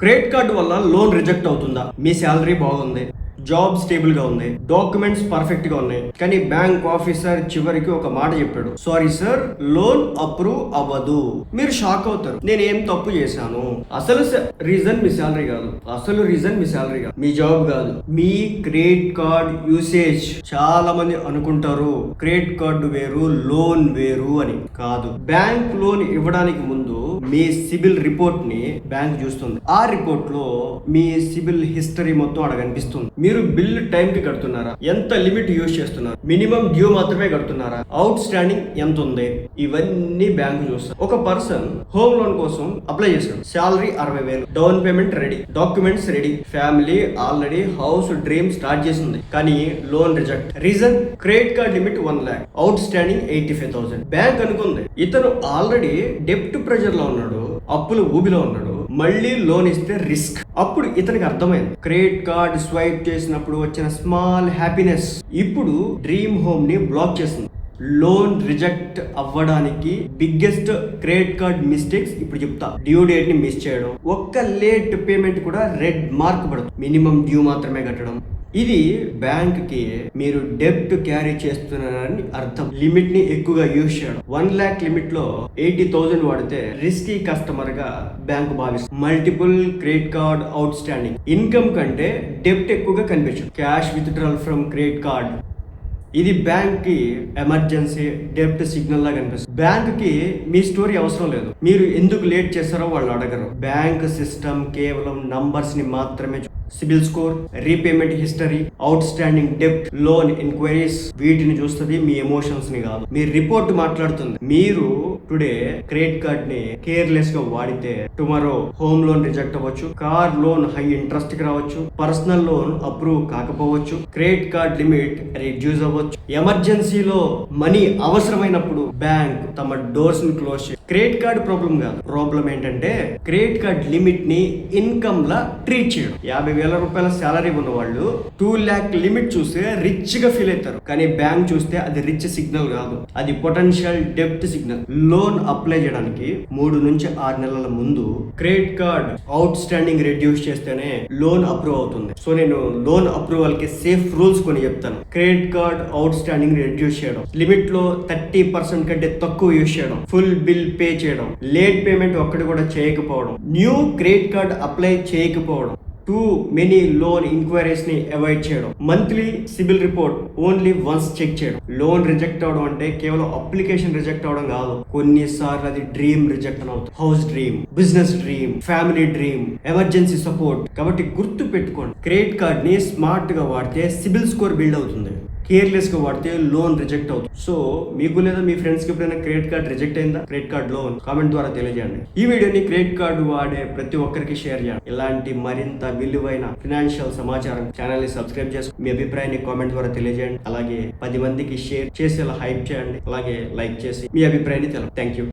Credit card వల్ల loan reject అవుతుందా? మీ salary బాగుంది, జాబ్ స్టేబుల్ గా ఉంది, డాక్యుమెంట్స్ పర్ఫెక్ట్ గా ఉన్నాయి, కానీ బ్యాంక్ ఆఫీసర్ చివరికి ఒక మాట చెప్పాడు, సారీ సార్, లోన్ అప్రూవ్ అవ్వదు. మీరు షాక్ అవుతారు, నేను ఏం తప్పు చేశాను? అసలు రీజన్ మీ శాలరీ కాదు, మీ జాబ్ కాదు, మీ క్రెడిట్ కార్డ్ యూసేజ్. చాలా మంది అనుకుంటారు క్రెడిట్ కార్డు వేరు, లోన్ వేరు అని. కాదు. బ్యాంక్ లోన్ ఇవ్వడానికి ముందు మీ సిబిల్ రిపోర్ట్ ని బ్యాంక్ చూస్తుంది. ఆ రిపోర్ట్ లో మీ సిబిల్ హిస్టరీ మొత్తం అక్కడ కనిపిస్తుంది. మీరు బిల్ టైం కి కడుతున్నారా, ఎంత లిమిట్ యూజ్ చేస్తున్నారు, మినిమం డ్యూ మాత్రమే కడుతున్నారా, అవుట్ స్టాండింగ్ ఎంత ఉంది, ఇవన్నీ బ్యాంక్ చూస్తారు. ఒక పర్సన్ హోమ్ లోన్ కోసం అప్లై చేశాడు, salary 60,000, down payment ready, documents ready, family already house dream start చేసింది, కానీ loan reject. Reason, credit card limit 1 lakh, out standing 85,000. Bank అనుకుంది ఇతను ఆల్రెడీ డెప్ట్ ప్రెజర్ లో ఉన్నాడు, అప్పులు ఊబిలో ఉన్నాడు, మళ్ళీ లోన్ ఇస్తే రిస్క్. అప్పుడు ఇతనికి అర్థమైంది, క్రెడిట్ కార్డ్ స్వైప్ చేసినప్పుడు వచ్చిన స్మాల్ హ్యాపీనెస్ ఇప్పుడు డ్రీమ్ హోమ్ ని బ్లాక్ చేస్తుంది. లోన్ రిజెక్ట్ అవ్వడానికి బిగ్గెస్ట్ క్రెడిట్ కార్డ్ మిస్టేక్స్ ఇప్పుడు చెప్తా. డ్యూ డేట్ ని మిస్ చేయడం, ఒక్క లేట్ పేమెంట్ కూడా రెడ్ మార్క్ పడుతుంది, మినిమం డ్యూ మాత్రమే కట్టడం. ఇది బ్యాంక్ కి మీరు డెబ్ట్ క్యారీ చేస్తున్నారని అర్థం. లిమిట్ ని ఎక్కువగా యూజ్ చేయడం. 1 lakh లిమిట్ లో 80,000 వాడితే రిస్కీ కస్టమర్ గా బ్యాంక్ భావిస్తుంది. Multiple credit card out standing, income కంటే డెబ్ట్ ఎక్కువగా కనిపించదు. Cash withdrawal from credit card, ఇది బ్యాంక్ కి ఎమర్జెన్సీ డెబ్ట్ సిగ్నల్ లా కనిపిస్తుంది. బ్యాంక్ కి మీ స్టోరీ అవసరం లేదు, మీరు ఎందుకు లేట్ చేస్తారో వాళ్ళు అడగరు. బ్యాంక్ సిస్టమ్ కేవలం నంబర్స్ ని మాత్రమే, CIBIL score, repayment history, out standing డెబ్ట్, లోన్ ఎంక్వైరీస్, వీటిని చూస్తుంది, మీ ఎమోషన్స్ ని కాదు. మీ రిపోర్ట్ మాట్లాడుతుంది. మీరు టుడే క్రెడిట్ కార్డ్ ని కేర్లెస్ గా వాడితే టుమారో హోమ్ లోన్ రిజెక్ట్ అవ్వచ్చు, కార్ లోన్ హై ఇంట్రెస్ట్ కి రావచ్చు, పర్సనల్ లోన్ అప్రూవ్ కాకపోవచ్చు, క్రెడిట్ కార్డ్ లిమిట్ రిడ్యూస్ అవ్వచ్చు. ఎమర్జెన్సీలో మనీ అవసరమైనప్పుడు బ్యాంక్ తమ డోర్స్ ని క్లోజ్ చేయ. క్రెడిట్ కార్డ్ ప్రాబ్లం కాదు, ప్రాబ్లం ఏంటంటే క్రెడిట్ కార్డ్ లిమిట్ ని ఇన్కమ్ లా ట్రీట్ చేయడం. 50,000 రూపాయల శాలరీ ఉన్న వాళ్ళు 2 lakh లిమిట్ చూస్తే రిచ్ గా ఫీల్ అవుతారు, కానీ బ్యాంక్ చూస్తే అది రిచ్ సిగ్నల్ కాదు, అది పొటెన్షియల్ డెబ్ట్ సిగ్నల్. లోన్ అప్లై చేయడానికి 3 నుంచి 6 నెలల ముందు credit card outstanding reduce చేస్తేనే లోన్ అప్రూవ్ అవుతుంది. సో నేను లోన్ అప్రూవల్ కి సేఫ్ రూల్స్ కొన్ని చెప్తాను. Credit card outstanding reduce చేయడం, లిమిట్ లో 30% కంటే తక్కువ యూజ్ చేయడం, ఫుల్ బిల్ పే చేయడం, లేట్ పేమెంట్ ఒక్కటి కూడా చేయకపోవడం, న్యూ క్రెడిట్ కార్డ్ అప్లై చేయకపోవడం, టూ మెనీ లోన్ ఎంక్వైరీస్ ని అవాయిడ్ చేయడం, monthly CIBIL report only once check చేయడం. లోన్ రిజెక్ట్ అవడం అంటే కేవలం అప్లికేషన్ రిజెక్ట్ అవడం కాదు, కొన్నిసార్లు అది డ్రీమ్ రిజెక్ట్ అవుతుంది. House dream, business dream, family dream, emergency support. కాబట్టి గుర్తు పెట్టుకోండి, క్రెడిట్ కార్డ్ ని స్మార్ట్ గా వాడితే సిబిల్ స్కోర్ బిల్డ్ అవుతుంది, కేర్లెస్ గా వాడితే లోన్ రిజెక్ట్ అవుతుంది. సో మీకు లేదా మీ ఫ్రెండ్స్ కి ఎప్పుడైనా క్రెడిట్ కార్డ్ రిజెక్ట్ అయిందా, క్రెడిట్ కార్డ్ లోన్, కామెంట్ ద్వారా తెలియజేయండి. ఈ వీడియోని క్రెడిట్ కార్డు వాడే ప్రతి ఒక్కరికి షేర్ చేయండి. ఇలాంటి మరింత విలువైన ఫైనాన్షియల్ సమాచారం ఛానల్ ని సబ్స్క్రైబ్ చేసుకుని మీ అభిప్రాయాన్ని కామెంట్ ద్వారా తెలియజేయండి. అలాగే 10 మందికి షేర్ చేసేలా హైప్ చేయండి. అలాగే లైక్ చేసి మీ అభిప్రాయాన్ని తెలపండి. Thank you.